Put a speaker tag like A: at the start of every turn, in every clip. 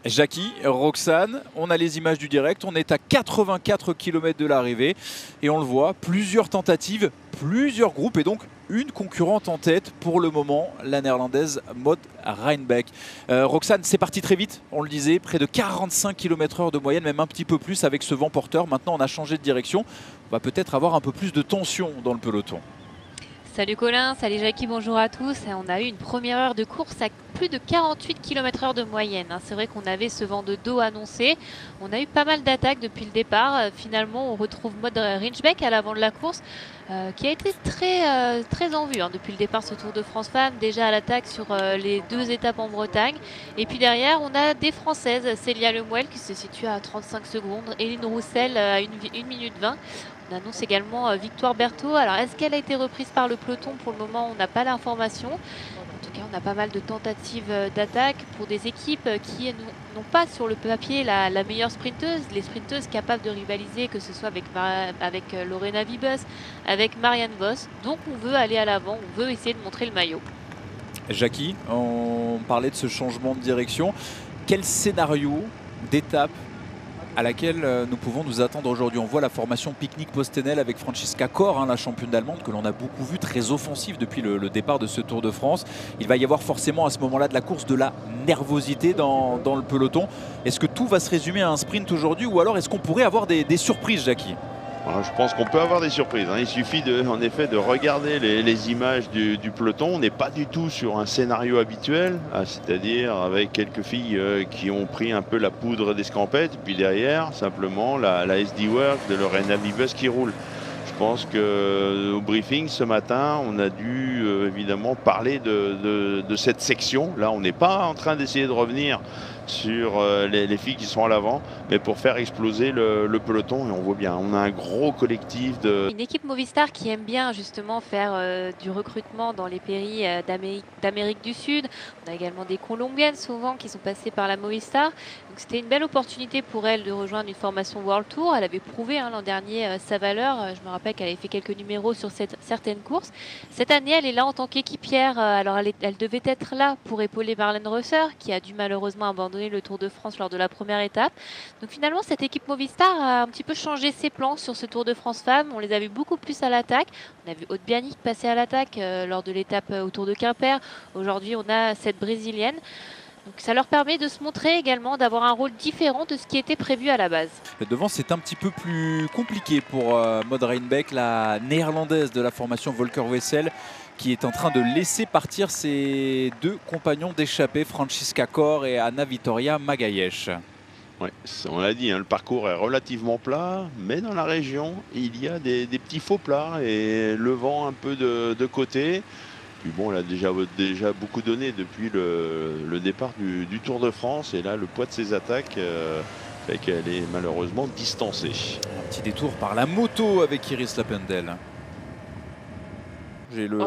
A: Jackie, Roxane, on a les images du direct, on est à 84 km de l'arrivée et on le voit, plusieurs tentatives, plusieurs groupes et donc une concurrente en tête pour le moment, la néerlandaise Maud Reinbeek. Roxane, c'est parti très vite, on le disait, près de 45 km/h de moyenne, même un petit peu plus avec ce vent porteur. Maintenant on a changé de direction, on va peut-être avoir un peu plus de tension dans le peloton.
B: Salut Colin, salut Jackie, bonjour à tous. On a eu une première heure de course à plus de 48 km/h de moyenne. C'est vrai qu'on avait ce vent de dos annoncé. On a eu pas mal d'attaques depuis le départ. Finalement, on retrouve Maud Reinbeek à l'avant de la course, qui a été très en vue depuis le départ ce Tour de France Femmes. Déjà à l'attaque sur les 2 étapes en Bretagne. Et puis derrière, on a des Françaises, Célia Lemuel qui se situe à 35 secondes, Eline Roussel à 1 minute 20. On annonce également Victoire Berthaud. Alors, est-ce qu'elle a été reprise par le peloton? Pour le moment, on n'a pas l'information. En tout cas, on a pas mal de tentatives d'attaque pour des équipes qui n'ont pas sur le papier la meilleure sprinteuse. Les sprinteuses capables de rivaliser, que ce soit avec Lorena Wiebes, avec Marianne Vos. Donc, on veut aller à l'avant, on veut essayer de montrer le maillot.
A: Jackie, on parlait de ce changement de direction. Quel scénario d'étape à laquelle nous pouvons nous attendre aujourd'hui? On voit la formation pique-nique Postenel avec Franziska Kor, la championne allemande que l'on a beaucoup vue, très offensive depuis le départ de ce Tour de France. Il va y avoir forcément à ce moment-là de la course de la nervosité dans le peloton. Est-ce que tout va se résumer à un sprint aujourd'hui ou alors est-ce qu'on pourrait avoir des surprises, Jackie?
C: Je pense qu'on peut avoir des surprises. Il suffit en effet de regarder les images du peloton. On n'est pas du tout sur un scénario habituel, c'est-à-dire avec quelques filles qui ont pris un peu la poudre d'escampette, puis derrière simplement la SD Work de Lorena Wiebes qui roule. Je pense qu'au briefing ce matin, on a dû évidemment parler de cette section. Là, on n'est pas en train d'essayer de revenir sur les filles qui sont à l'avant, mais pour faire exploser le peloton. Et on voit bien, on a un gros collectif
B: Une équipe Movistar qui aime bien justement faire du recrutement dans les pays d'Amérique du Sud. On a également des Colombiennes souvent qui sont passées par la Movistar. Donc c'était une belle opportunité pour elle de rejoindre une formation World Tour. Elle avait prouvé l'an dernier sa valeur. Je me rappelle qu'elle avait fait quelques numéros sur certaines courses. Cette année, elle est là en tant qu'équipière. Alors elle devait être là pour épauler Marlène Reusser, qui a dû malheureusement abandonner le Tour de France lors de la première étape. Donc finalement, cette équipe Movistar a un petit peu changé ses plans sur ce Tour de France Femmes. On les a vus beaucoup plus à l'attaque. On a vu Aude Bianic passer à l'attaque lors de l'étape autour de Quimper. Aujourd'hui, on a cette brésilienne. Donc ça leur permet de se montrer également, d'avoir un rôle différent de ce qui était prévu à la base.
A: Devant, c'est un petit peu plus compliqué pour Maud Reinbeek, la néerlandaise de la formation Volker Wessel, qui est en train de laisser partir ses 2 compagnons d'échappée, Franziska Kor et Anna Vittoria Magayesh.
C: Ouais, on l'a dit, le parcours est relativement plat, mais dans la région, il y a des petits faux plats et le vent un peu de côté. Puis bon, elle a déjà beaucoup donné depuis le départ du Tour de France. Et là, le poids de ses attaques fait qu'elle est malheureusement distancée.
A: Un petit détour par la moto avec Iris Lappendel.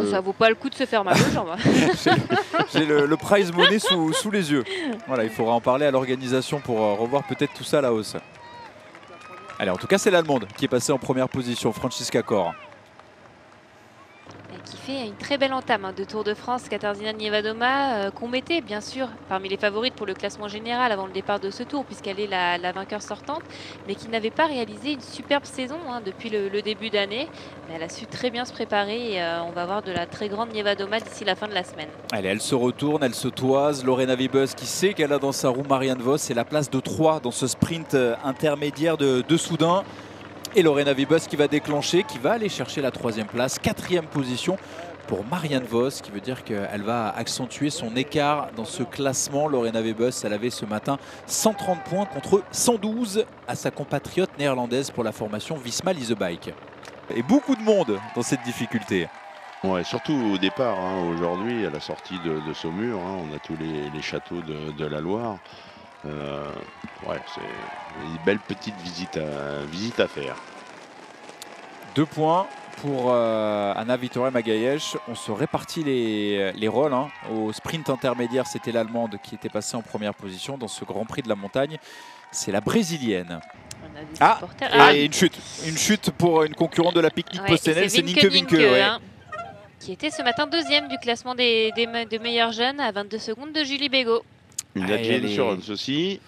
B: Ça vaut pas le coup de se faire mal aux jambes.
A: J'ai le prize money sous les yeux. Voilà, il faudra en parler à l'organisation pour revoir peut-être tout ça à la hausse. Allez, en tout cas, c'est l'Allemande qui est passée en première position, Franziska Kor.
B: Qui fait une très belle entame de Tour de France, Katarzyna Niewiadoma, qu'on mettait bien sûr parmi les favorites pour le classement général avant le départ de ce tour, puisqu'elle est la vainqueur sortante, mais qui n'avait pas réalisé une superbe saison depuis le début d'année. Mais elle a su très bien se préparer et on va voir de la très grande Niewiadoma d'ici la fin de la semaine.
A: Allez, elle se retourne, elle se toise. Lorena Wiebes qui sait qu'elle a dans sa roue Marianne Vos et la place de 3 dans ce sprint intermédiaire de Soudain. Et Lorena Wiebes qui va déclencher, qui va aller chercher la 3e place, 4e position pour Marianne Vos, qui veut dire qu'elle va accentuer son écart dans ce classement. Lorena Wiebes, elle avait ce matin 130 points contre 112 à sa compatriote néerlandaise pour la formation Visma Leasebike. Et beaucoup de monde dans cette difficulté.
C: Ouais, surtout au départ, aujourd'hui, à la sortie de Saumur, on a tous les châteaux de la Loire. Ouais, c'est une belle petite visite à faire.
A: 2 points pour Anna Vittoria Magayesh. On se répartit les rôles. Au sprint intermédiaire, c'était l'Allemande qui était passée en première position. Dans ce Grand Prix de la montagne, c'est la Brésilienne. Et une chute pour une concurrente de la pique-nique Postenel, c'est Nienke Winke.
B: Qui était ce matin 2e du classement des meilleurs jeunes à 22 secondes de Julie Bégaud.
C: Une
A: Ouais,
C: Adji Insurance aussi.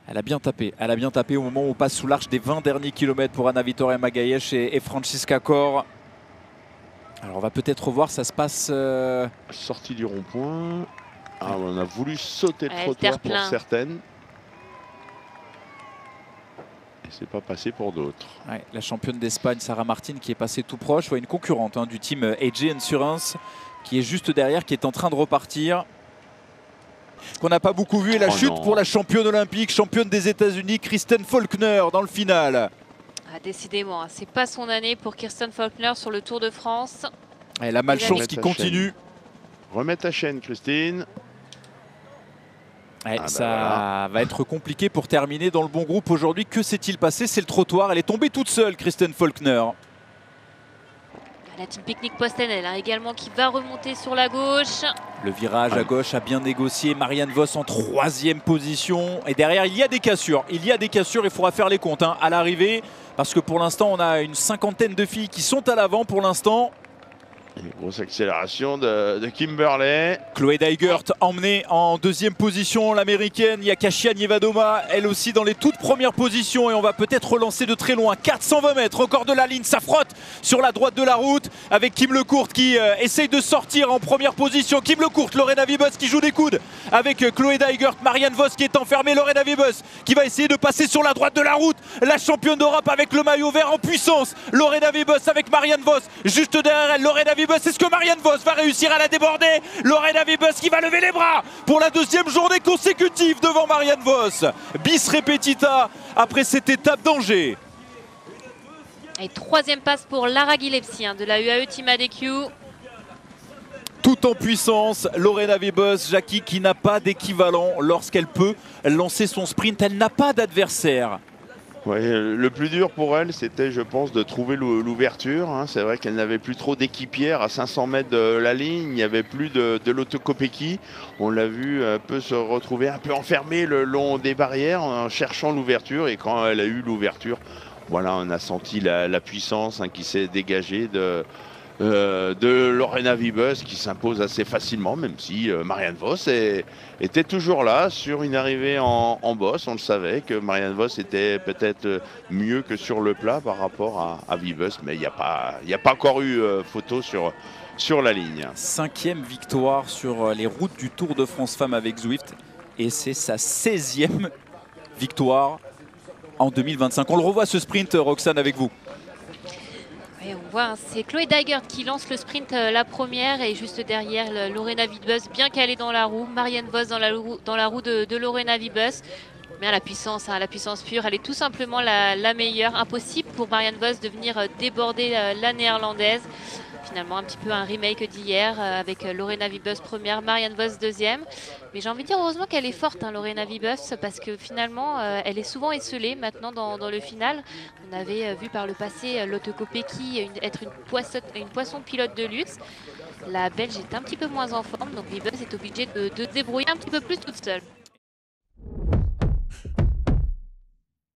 A: Elle a bien tapé. Elle a bien tapé au moment où on passe sous l'arche des 20 derniers kilomètres pour Ana Vitória Magalhães et Francisca Cor. Alors on va peut-être revoir, ça se passe...
C: Sortie du rond-point. Ah, on a voulu sauter le
B: Ouais,
C: trottoir pour
B: terre-plein.
C: certaines. Et c'est pas passé pour d'autres.
A: Ouais, la championne d'Espagne, Sarah Martin, qui est passée tout proche. Ouais, une concurrente du team AJ Insurance, qui est juste derrière, qui est en train de repartir. Qu'on n'a pas beaucoup vu. Et la
C: Oh
A: chute
C: non.
A: pour la championne olympique, championne des États-Unis, Kristen Faulkner, dans le final.
B: Ah, décidément, hein, c'est pas son année pour Kirsten Faulkner sur le Tour de France.
A: Et la malchance
C: Remettre
A: qui
C: sa
A: continue.
C: Remets ta chaîne, Christine.
A: Ouais,
C: Ah bah
A: ça
C: voilà.
A: va être compliqué pour terminer dans le bon groupe aujourd'hui. Que s'est-il passé? C'est le trottoir. Elle est tombée toute seule, Kristen Faulkner.
B: La team Picnic Postenel également qui va remonter sur la gauche.
A: Le virage à gauche a bien négocié. Marianne Vos en 3e position. Et derrière, il y a des cassures. Il y a des cassures, il faudra faire les comptes à l'arrivée. Parce que pour l'instant, on a une 50aine de filles qui sont à l'avant pour l'instant.
C: Une grosse accélération de Kimberley.
A: Chloé Dygert emmenée en 2e position, l'américaine. Il y a Kasia Nievadoma, elle aussi dans les toutes premières positions. Et on va peut-être relancer de très loin. 420 mètres, encore de la ligne. Ça frotte sur la droite de la route avec Kim Lecourt qui essaye de sortir en première position. Kim Lecourt, Lorena Wiebes qui joue des coudes avec Chloé Dygert. Marianne Vos qui est enfermée. Lorena Wiebes qui va essayer de passer sur la droite de la route. La championne d'Europe avec le maillot vert en puissance. Lorena Wiebes avec Marianne Vos. Juste derrière elle, Lorena Wiebes. Est-ce que Marianne Vos va réussir à la déborder? Lorena Wiebes qui va lever les bras pour la 2e journée consécutive devant Marianne Vos. Bis repetita après cette étape d'Angers.
B: Et 3e passe pour Lara Gillespie de la UAE Team ADQ.
A: Tout en puissance, Lorena Wiebes, Jackie, qui n'a pas d'équivalent lorsqu'elle peut lancer son sprint. Elle n'a pas d'adversaire.
C: Ouais, le plus dur pour elle, c'était, je pense, de trouver l'ouverture. C'est vrai qu'elle n'avait plus trop d'équipières à 500 mètres de la ligne. Il n'y avait plus de Lotto Kopecky. On l'a vu un peu se retrouver un peu enfermée le long des barrières en cherchant l'ouverture. Et quand elle a eu l'ouverture, voilà, on a senti la puissance qui s'est dégagée de Lorena Wiebes qui s'impose assez facilement, même si Marianne Vos était toujours là sur une arrivée en bosse. On le savait que Marianne Vos était peut-être mieux que sur le plat par rapport à Wiebes, mais il n'y a pas encore eu photo sur la ligne.
A: 5e victoire sur les routes du Tour de France Femmes avec Zwift. Et c'est sa 16e victoire en 2025. On le revoit ce sprint, Roxane, avec vous.
B: Et on voit, c'est Chloé Dygert qui lance le sprint la première et juste derrière Lorena Wiebes bien calée dans la roue. Marianne Vos dans la roue de Lorena Wiebes. Mais la puissance pure, elle est tout simplement la meilleure. Impossible pour Marianne Vos de venir déborder la néerlandaise. Finalement, un petit peu un remake d'hier avec Lorena Wiebes première, Marianne Vos 2e. Mais j'ai envie de dire heureusement qu'elle est forte, Lorena Wiebes, parce que finalement, elle est souvent esselée maintenant dans le final. On avait vu par le passé Lotte Kopecky être une poisson pilote de luxe. La Belge est un petit peu moins en forme, donc Wiebes est obligée de se débrouiller un petit peu plus toute seule.